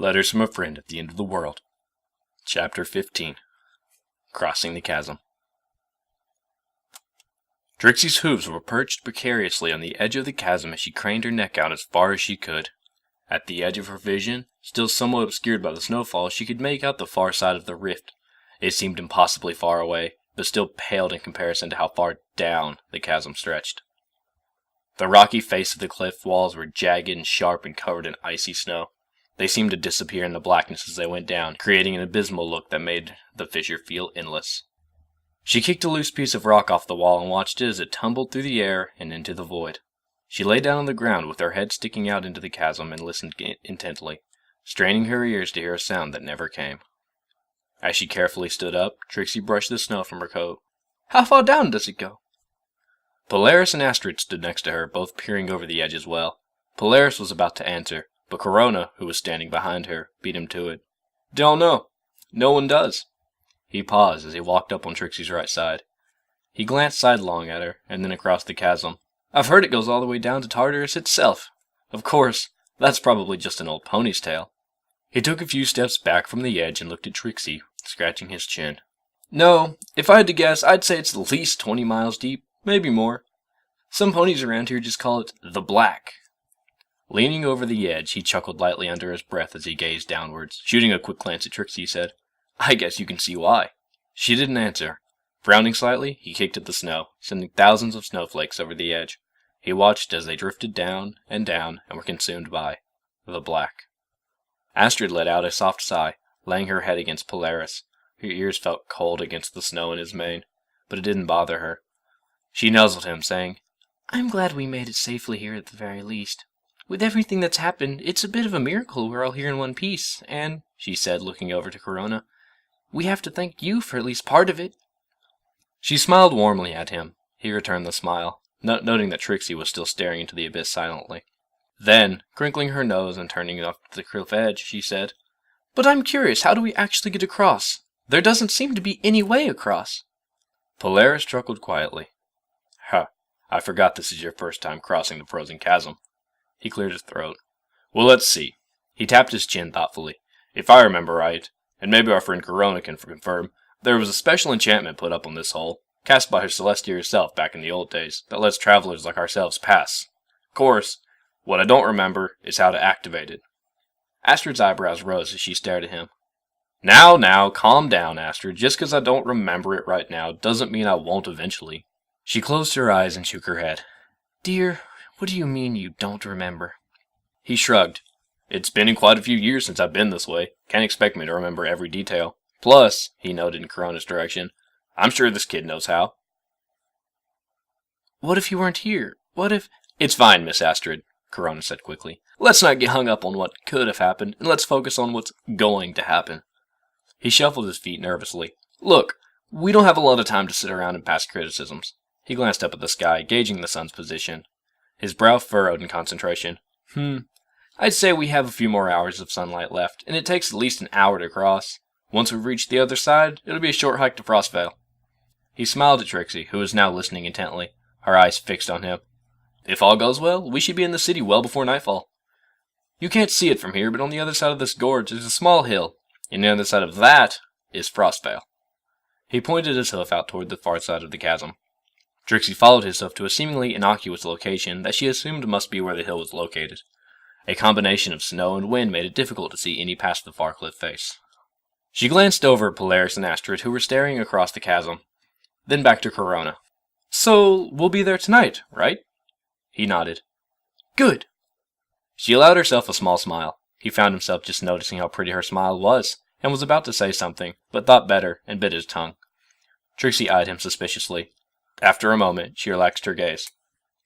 Letters from a Friend at the End of the World. Chapter 15. Crossing the Chasm. Trixie's hooves were perched precariously on the edge of the chasm as she craned her neck out as far as she could. At the edge of her vision, still somewhat obscured by the snowfall, she could make out the far side of the rift. It seemed impossibly far away, but still paled in comparison to how far down the chasm stretched. The rocky face of the cliff walls were jagged and sharp and covered in icy snow. They seemed to disappear in the blackness as they went down, creating an abysmal look that made the fissure feel endless. She kicked a loose piece of rock off the wall and watched it as it tumbled through the air and into the void. She lay down on the ground with her head sticking out into the chasm and listened intently, straining her ears to hear a sound that never came. As she carefully stood up, Trixie brushed the snow from her coat. "How far down does it go?" Polaris and Astrid stood next to her, both peering over the edge as well. Polaris was about to answer, but Corona, who was standing behind her, beat him to it. "Don't know. No one does." He paused as he walked up on Trixie's right side. He glanced sidelong at her, and then across the chasm. "I've heard it goes all the way down to Tartarus itself. Of course, that's probably just an old pony's tale." He took a few steps back from the edge and looked at Trixie, scratching his chin. "No, if I had to guess, I'd say it's at least 20 miles deep, maybe more. Some ponies around here just call it the Black." Leaning over the edge, he chuckled lightly under his breath as he gazed downwards. Shooting a quick glance at Trixie, he said, "I guess you can see why." She didn't answer. Frowning slightly, he kicked at the snow, sending thousands of snowflakes over the edge. He watched as they drifted down and were consumed by the Black. Astrid let out a soft sigh, laying her head against Polaris. Her ears felt cold against the snow in his mane, but it didn't bother her. She nuzzled him, saying, "I'm glad we made it safely here at the very least. With everything that's happened, it's a bit of a miracle we're all here in one piece, and," she said, looking over to Corona, "we have to thank you for at least part of it." She smiled warmly at him. He returned the smile, noting that Trixie was still staring into the abyss silently. Then, crinkling her nose and turning up to the cliff edge, she said, "But I'm curious, how do we actually get across? There doesn't seem to be any way across." Polaris chuckled quietly. "Huh, I forgot this is your first time crossing the frozen chasm." He cleared his throat. "Well, let's see." He tapped his chin thoughtfully. "If I remember right, and maybe our friend Corona can confirm, there was a special enchantment put up on this hole, cast by her Celestia herself back in the old days, that lets travelers like ourselves pass. Of course, what I don't remember is how to activate it." Astrid's eyebrows rose as she stared at him. Now, calm down, Astrid. Just because I don't remember it right now doesn't mean I won't eventually." She closed her eyes and shook her head. "Dear, what do you mean you don't remember?" He shrugged. "It's been quite a few years since I've been this way. Can't expect me to remember every detail. Plus," he noted in Corona's direction, "I'm sure this kid knows how." "What if you weren't here? What if—" "It's fine, Miss Astrid," Corona said quickly. "Let's not get hung up on what could have happened, and let's focus on what's going to happen." He shuffled his feet nervously. "Look, we don't have a lot of time to sit around and pass criticisms." He glanced up at the sky, gauging the sun's position. His brow furrowed in concentration. I'd say we have a few more hours of sunlight left, and it takes at least an hour to cross. Once we've reached the other side, it'll be a short hike to Frostvale." He smiled at Trixie, who was now listening intently, her eyes fixed on him. "If all goes well, we should be in the city well before nightfall. You can't see it from here, but on the other side of this gorge is a small hill, and the other side of that is Frostvale." He pointed his hoof out toward the far side of the chasm. Trixie followed his hoof to a seemingly innocuous location that she assumed must be where the hill was located. A combination of snow and wind made it difficult to see any past the far cliff face. She glanced over at Polaris and Astrid, who were staring across the chasm, then back to Corona. "So, we'll be there tonight, right?" He nodded. "Good." She allowed herself a small smile. He found himself just noticing how pretty her smile was, and was about to say something, but thought better and bit his tongue. Trixie eyed him suspiciously. After a moment, she relaxed her gaze.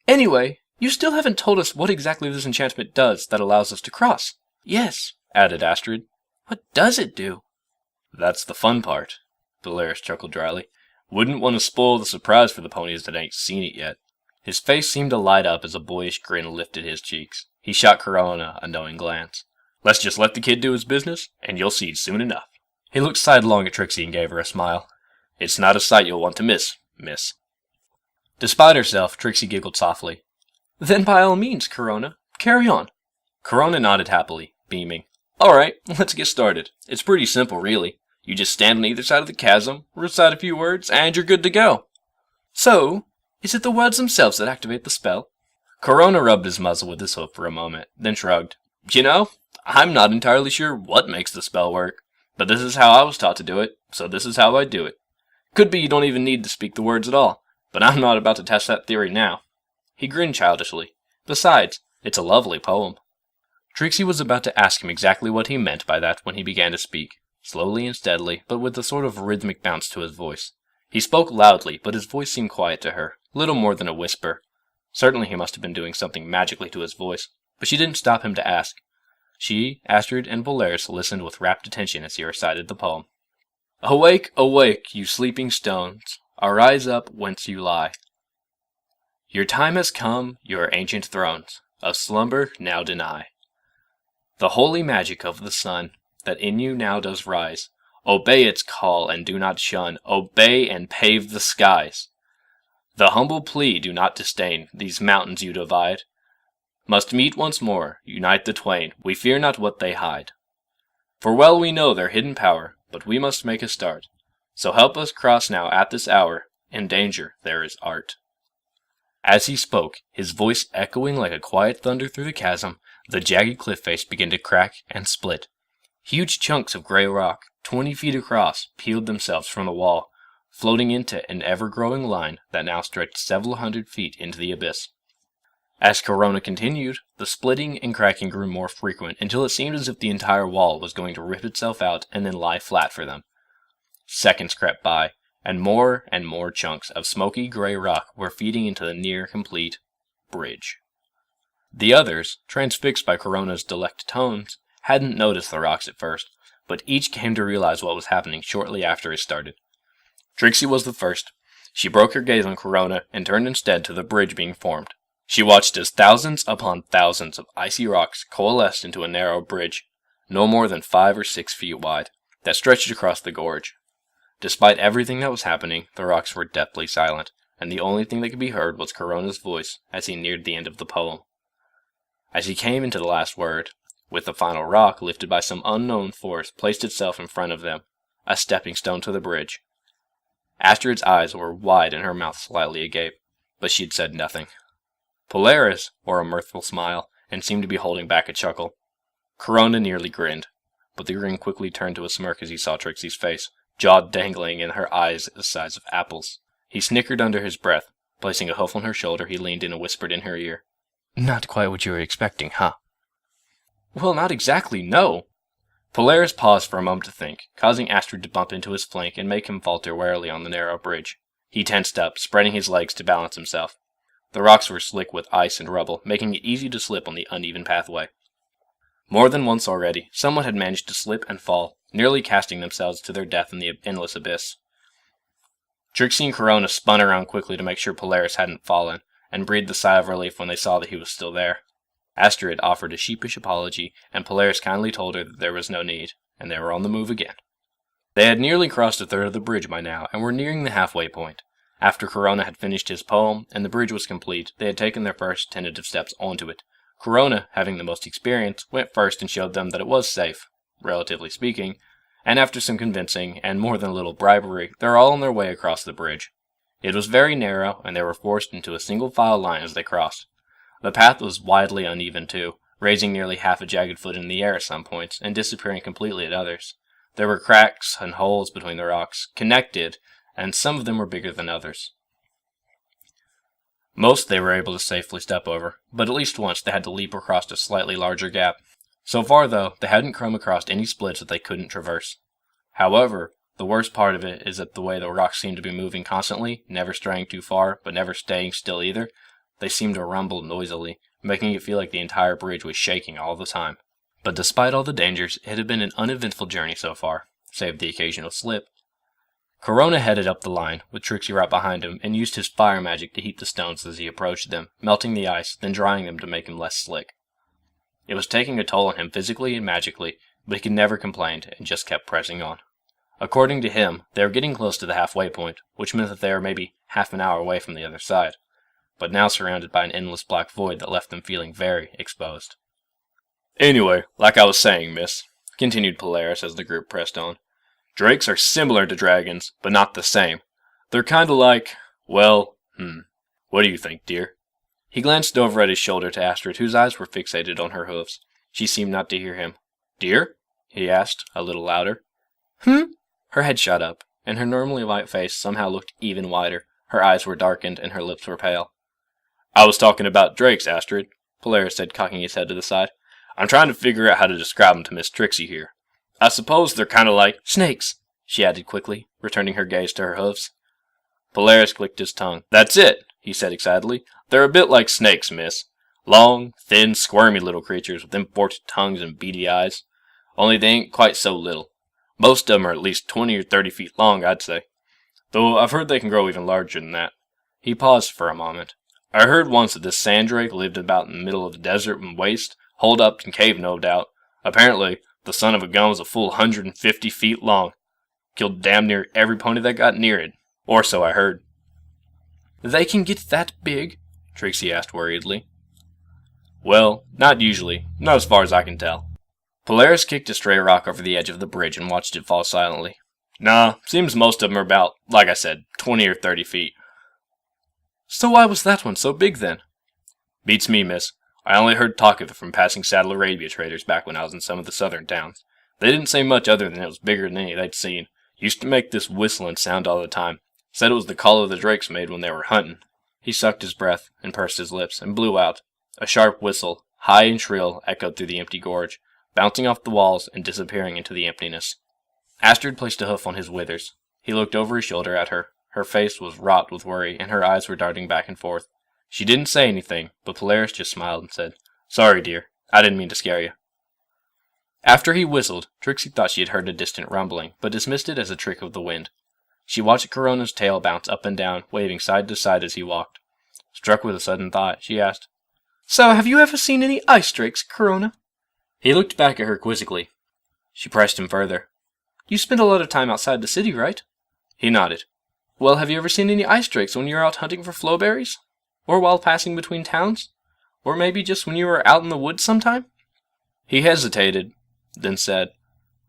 "Anyway, you still haven't told us what exactly this enchantment does that allows us to cross." "Yes," added Astrid. "What does it do?" "That's the fun part," Polaris chuckled dryly. "Wouldn't want to spoil the surprise for the ponies that ain't seen it yet." His face seemed to light up as a boyish grin lifted his cheeks. He shot Corona a knowing glance. "Let's just let the kid do his business, and you'll see soon enough." He looked sidelong at Trixie and gave her a smile. "It's not a sight you'll want to miss, miss." Despite herself, Trixie giggled softly. "Then by all means, Corona, carry on." Corona nodded happily, beaming. Alright, let's get started. It's pretty simple, really. You just stand on either side of the chasm, recite a few words, and you're good to go. So, is it the words themselves that activate the spell? Corona rubbed his muzzle with his hoof for a moment, then shrugged. You know, I'm not entirely sure what makes the spell work, but this is how I was taught to do it, so this is how I do it. Could be you don't even need to speak the words at all, but I'm not about to test that theory now. He grinned childishly. Besides, it's a lovely poem. Trixie was about to ask him exactly what he meant by that when he began to speak, slowly and steadily, but with a sort of rhythmic bounce to his voice. He spoke loudly, but his voice seemed quiet to her, little more than a whisper. Certainly he must have been doing something magically to his voice, but she didn't stop him to ask. She, Astrid, and Polaris listened with rapt attention as he recited the poem. Awake, awake, you sleeping stones, arise up whence you lie. Your time has come, your ancient thrones of slumber now deny. The holy magic of the sun, that in you now does rise, obey its call and do not shun, obey and pave the skies. The humble plea do not disdain, these mountains you divide. Must meet once more, unite the twain, we fear not what they hide. For well we know their hidden power, but we must make a start. So help us cross now at this hour, in danger there is art. As he spoke, his voice echoing like a quiet thunder through the chasm, the jagged cliff face began to crack and split. Huge chunks of gray rock, 20 feet across, peeled themselves from the wall, floating into an ever-growing line that now stretched several hundred feet into the abyss. As Corona continued, the splitting and cracking grew more frequent until it seemed as if the entire wall was going to rip itself out and then lie flat for them. Seconds crept by, and more chunks of smoky gray rock were feeding into the near-complete bridge. The others, transfixed by Corona's delict tones, hadn't noticed the rocks at first, but each came to realize what was happening shortly after it started. Trixie was the first. She broke her gaze on Corona and turned instead to the bridge being formed. She watched as thousands upon thousands of icy rocks coalesced into a narrow bridge, no more than 5 or 6 feet wide, that stretched across the gorge. Despite everything that was happening, the rocks were deathly silent, and the only thing that could be heard was Corona's voice as he neared the end of the poem. As he came into the last word, with the final rock lifted by some unknown force placed itself in front of them, a stepping stone to the bridge. Astrid's eyes were wide and her mouth slightly agape, but she had said nothing. Polaris wore a mirthful smile and seemed to be holding back a chuckle. Corona nearly grinned, but the grin quickly turned to a smirk as he saw Trixie's face, jaw dangling and her eyes the size of apples. He snickered under his breath. Placing a hoof on her shoulder, he leaned in and whispered in her ear. Not quite what you were expecting, huh? Well, not exactly, no. Polaris paused for a moment to think, causing Astrid to bump into his flank and make him falter warily on the narrow bridge. He tensed up, spreading his legs to balance himself. The rocks were slick with ice and rubble, making it easy to slip on the uneven pathway. More than once already, someone had managed to slip and fall, nearly casting themselves to their death in the endless abyss. Trixie and Corona spun around quickly to make sure Polaris hadn't fallen, and breathed a sigh of relief when they saw that he was still there. Astrid offered a sheepish apology, and Polaris kindly told her that there was no need, and they were on the move again. They had nearly crossed a third of the bridge by now, and were nearing the halfway point. After Corona had finished his poem, and the bridge was complete, they had taken their first tentative steps onto it. Corona, having the most experience, went first and showed them that it was safe, relatively speaking, and after some convincing, and more than a little bribery, they were all on their way across the bridge. It was very narrow, and they were forced into a single-file line as they crossed. The path was widely uneven, too, raising nearly half a jagged foot in the air at some points, and disappearing completely at others. There were cracks and holes between the rocks, connected, and some of them were bigger than others. Most they were able to safely step over, but at least once they had to leap across a slightly larger gap. So far, though, they hadn't come across any splits that they couldn't traverse. However, the worst part of it is that the way the rocks seemed to be moving constantly, never straying too far, but never staying still either, they seemed to rumble noisily, making it feel like the entire bridge was shaking all the time. But despite all the dangers, it had been an uneventful journey so far, save the occasional slip. Corona headed up the line, with Trixie right behind him, and used his fire magic to heat the stones as he approached them, melting the ice, then drying them to make him less slick. It was taking a toll on him physically and magically, but he could never complain and just kept pressing on. According to him, they were getting close to the halfway point, which meant that they were maybe half an hour away from the other side, but now surrounded by an endless black void that left them feeling very exposed. Anyway, like I was saying, miss, continued Polaris as the group pressed on. Drakes are similar to dragons, but not the same. They're kinda like, well, what do you think, dear? He glanced over at his shoulder to Astrid, whose eyes were fixated on her hooves. She seemed not to hear him. Dear? He asked, a little louder. Her head shot up, and her normally white face somehow looked even whiter. Her eyes were darkened, and her lips were pale. I was talking about drakes, Astrid, Polaris said, cocking his head to the side. I'm trying to figure out how to describe them to Miss Trixie here. I suppose they're kind of like snakes, she added quickly, returning her gaze to her hooves. Polaris clicked his tongue. That's it, he said excitedly. They're a bit like snakes, miss. Long, thin, squirmy little creatures with imported tongues and beady eyes. Only they ain't quite so little. Most of them are at least 20 or 30 feet long, I'd say. Though I've heard they can grow even larger than that. He paused for a moment. I heard once that this sand drake lived about in the middle of the desert and waste, holed up in cave no doubt. Apparently, the son of a gun was a full 150 feet long. Killed damn near every pony that got near it. Or so I heard. They can get that big? Trixie asked worriedly. Well, not usually. Not as far as I can tell. Polaris kicked a stray rock over the edge of the bridge and watched it fall silently. Nah, seems most of them are about, like I said, 20 or 30 feet. So why was that one so big then? Beats me, miss. I only heard talk of it from passing Saddle Arabia traders back when I was in some of the southern towns. They didn't say much other than it was bigger than any they'd seen. Used to make this whistling sound all the time. Said it was the call the drakes made when they were hunting. He sucked his breath and pursed his lips and blew out. A sharp whistle, high and shrill, echoed through the empty gorge, bouncing off the walls and disappearing into the emptiness. Astrid placed a hoof on his withers. He looked over his shoulder at her. Her face was wrought with worry, and her eyes were darting back and forth. She didn't say anything, but Polaris just smiled and said, Sorry, dear. I didn't mean to scare you. After he whistled, Trixie thought she had heard a distant rumbling, but dismissed it as a trick of the wind. She watched Corona's tail bounce up and down, waving side to side as he walked. Struck with a sudden thought, she asked, So have you ever seen any ice drakes, Corona? He looked back at her quizzically. She pressed him further. You spend a lot of time outside the city, right? He nodded. Well, have you ever seen any ice drakes when you were out hunting for flowberries? Or while passing between towns? Or maybe just when you were out in the woods sometime? He hesitated, then said,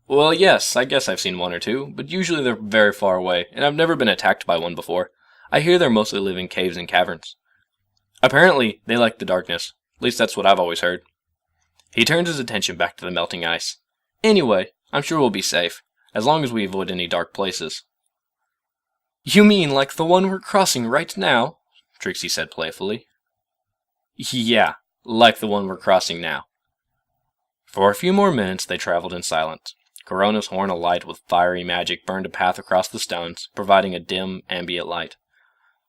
Well, yes, I guess I've seen one or two, but usually they're very far away, and I've never been attacked by one before. I hear they mostly live in caves and caverns. Apparently, they like the darkness. At least that's what I've always heard. He turned his attention back to the melting ice. Anyway, I'm sure we'll be safe, as long as we avoid any dark places. You mean like the one we're crossing right now? Trixie said playfully. Yeah, like the one we're crossing now. For a few more minutes they traveled in silence. Corona's horn alight with fiery magic burned a path across the stones, providing a dim, ambient light.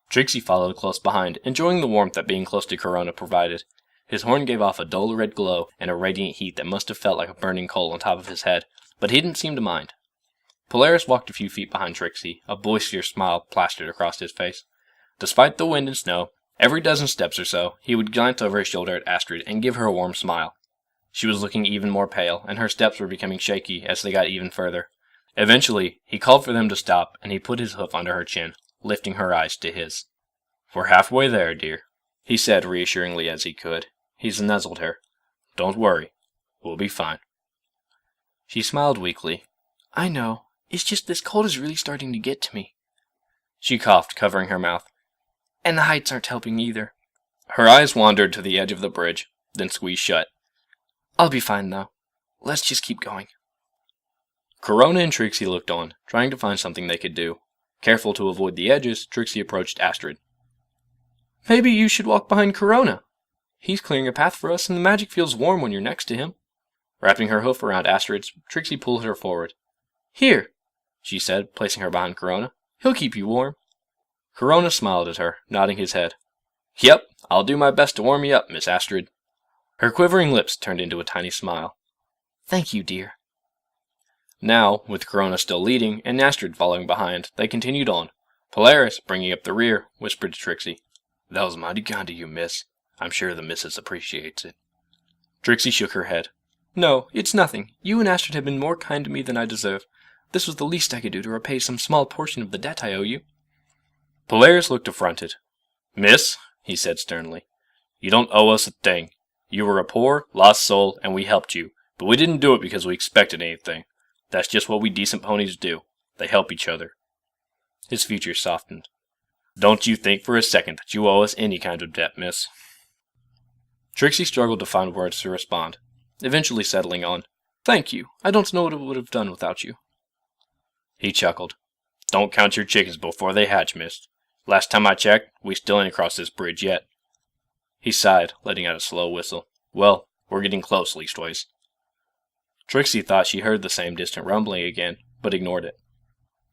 Trixie followed close behind, enjoying the warmth that being close to Corona provided. His horn gave off a dull red glow and a radiant heat that must have felt like a burning coal on top of his head, but he didn't seem to mind. Polaris walked a few feet behind Trixie, a boisterous smile plastered across his face. Despite the wind and snow, every dozen steps or so, he would glance over his shoulder at Astrid and give her a warm smile. She was looking even more pale, and her steps were becoming shaky as they got even further. Eventually, he called for them to stop, and he put his hoof under her chin, lifting her eyes to his. We're halfway there, dear, he said reassuringly as he could. He nuzzled her. Don't worry. We'll be fine. She smiled weakly. I know. It's just this cold is really starting to get to me. She coughed, covering her mouth. And the heights aren't helping either. Her eyes wandered to the edge of the bridge, then squeezed shut. I'll be fine, though. Let's just keep going. Corona and Trixie looked on, trying to find something they could do. Careful to avoid the edges, Trixie approached Astrid. Maybe you should walk behind Corona. He's clearing a path for us, and the magic feels warm when you're next to him. Wrapping her hoof around Astrid's, Trixie pulled her forward. Here, she said, placing her behind Corona. He'll keep you warm. Corona smiled at her, nodding his head. Yep, I'll do my best to warm you up, Miss Astrid. Her quivering lips turned into a tiny smile. Thank you, dear. Now, with Corona still leading, and Astrid following behind, they continued on. Polaris, bringing up the rear, whispered to Trixie. That was mighty kind of you, miss. I'm sure the missus appreciates it. Trixie shook her head. No, it's nothing. You and Astrid have been more kind to me than I deserve. This was the least I could do to repay some small portion of the debt I owe you. Polaris looked affronted. Miss, he said sternly, you don't owe us a thing. You were a poor, lost soul, and we helped you. But we didn't do it because we expected anything. That's just what we decent ponies do. They help each other. His features softened. Don't you think for a second that you owe us any kind of debt, miss. Trixie struggled to find words to respond, eventually settling on, Thank you. I don't know what it would have done without you. He chuckled. Don't count your chickens before they hatch, miss. Last time I checked, we still ain't across this bridge yet. He sighed, letting out a slow whistle. Well, we're getting close, leastways. Trixie thought she heard the same distant rumbling again, but ignored it.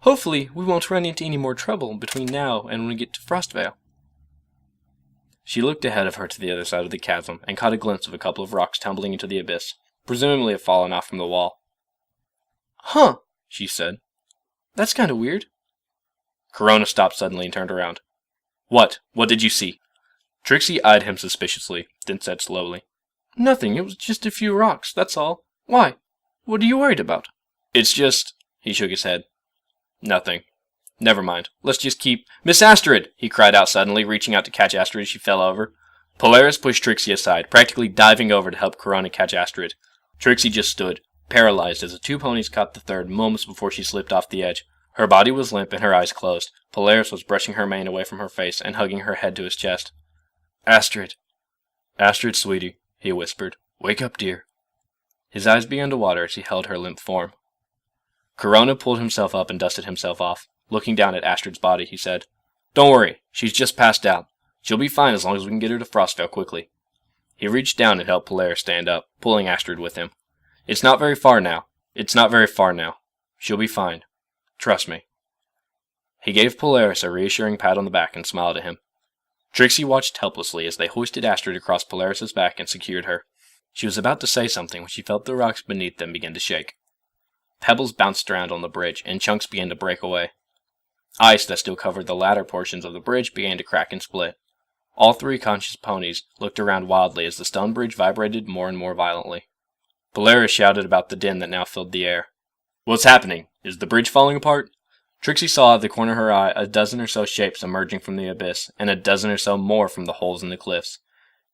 Hopefully, we won't run into any more trouble between now and when we get to Frostvale. She looked ahead of her to the other side of the chasm and caught a glimpse of a couple of rocks tumbling into the abyss, presumably have fallen off from the wall. Huh, she said. That's kind of weird. Corona stopped suddenly and turned around. What? What did you see? Trixie eyed him suspiciously, then said slowly. Nothing, it was just a few rocks, that's all. Why? What are you worried about? It's just... He shook his head. Nothing. Never mind. Let's just keep... Miss Astrid! He cried out suddenly, reaching out to catch Astrid as she fell over. Polaris pushed Trixie aside, practically diving over to help Corona catch Astrid. Trixie just stood, paralyzed as the two ponies caught the third moments before she slipped off the edge. Her body was limp and her eyes closed. Polaris was brushing her mane away from her face and hugging her head to his chest. Astrid. Astrid, sweetie, he whispered. Wake up, dear. His eyes began to water as he held her limp form. Corona pulled himself up and dusted himself off. Looking down at Astrid's body, he said, Don't worry, she's just passed out. She'll be fine as long as we can get her to Frostvale quickly. He reached down and helped Polaris stand up, pulling Astrid with him. It's not very far now. She'll be fine. Trust me. He gave Polaris a reassuring pat on the back and smiled at him. Trixie watched helplessly as they hoisted Astrid across Polaris's back and secured her. She was about to say something when she felt the rocks beneath them begin to shake. Pebbles bounced around on the bridge, and chunks began to break away. Ice that still covered the latter portions of the bridge began to crack and split. All three conscious ponies looked around wildly as the stone bridge vibrated more and more violently. Polaris shouted about the din that now filled the air. What's happening? Is the bridge falling apart? Trixie saw at the corner of her eye a dozen or so shapes emerging from the abyss, and a dozen or so more from the holes in the cliffs.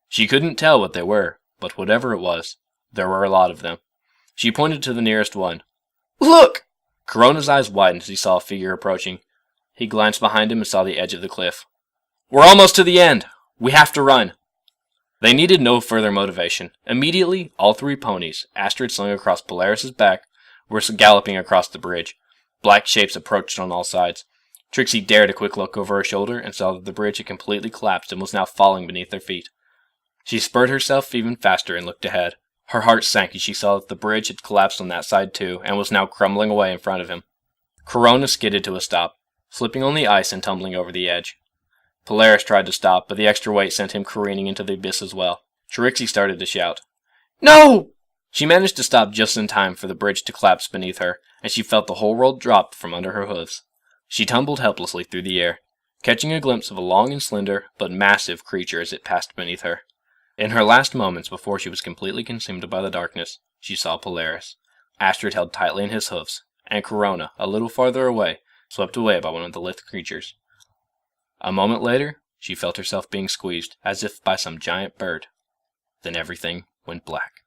She couldn't tell what they were, but whatever it was, there were a lot of them. She pointed to the nearest one. Look! Corona's eyes widened as he saw a figure approaching. He glanced behind him and saw the edge of the cliff. We're almost to the end! We have to run! They needed no further motivation. Immediately, all three ponies, Astrid slung across Polaris's back, were galloping across the bridge. Black shapes approached on all sides. Trixie dared a quick look over her shoulder and saw that the bridge had completely collapsed and was now falling beneath their feet. She spurred herself even faster and looked ahead. Her heart sank as she saw that the bridge had collapsed on that side too and was now crumbling away in front of him. Corona skidded to a stop, slipping on the ice and tumbling over the edge. Polaris tried to stop, but the extra weight sent him careening into the abyss as well. Trixie started to shout. No! She managed to stop just in time for the bridge to collapse beneath her, and she felt the whole world drop from under her hooves. She tumbled helplessly through the air, catching a glimpse of a long and slender, but massive creature as it passed beneath her. In her last moments before she was completely consumed by the darkness, she saw Polaris. Astrid held tightly in his hoofs, and Corona, a little farther away, swept away by one of the lithe creatures. A moment later, she felt herself being squeezed, as if by some giant bird. Then everything went black.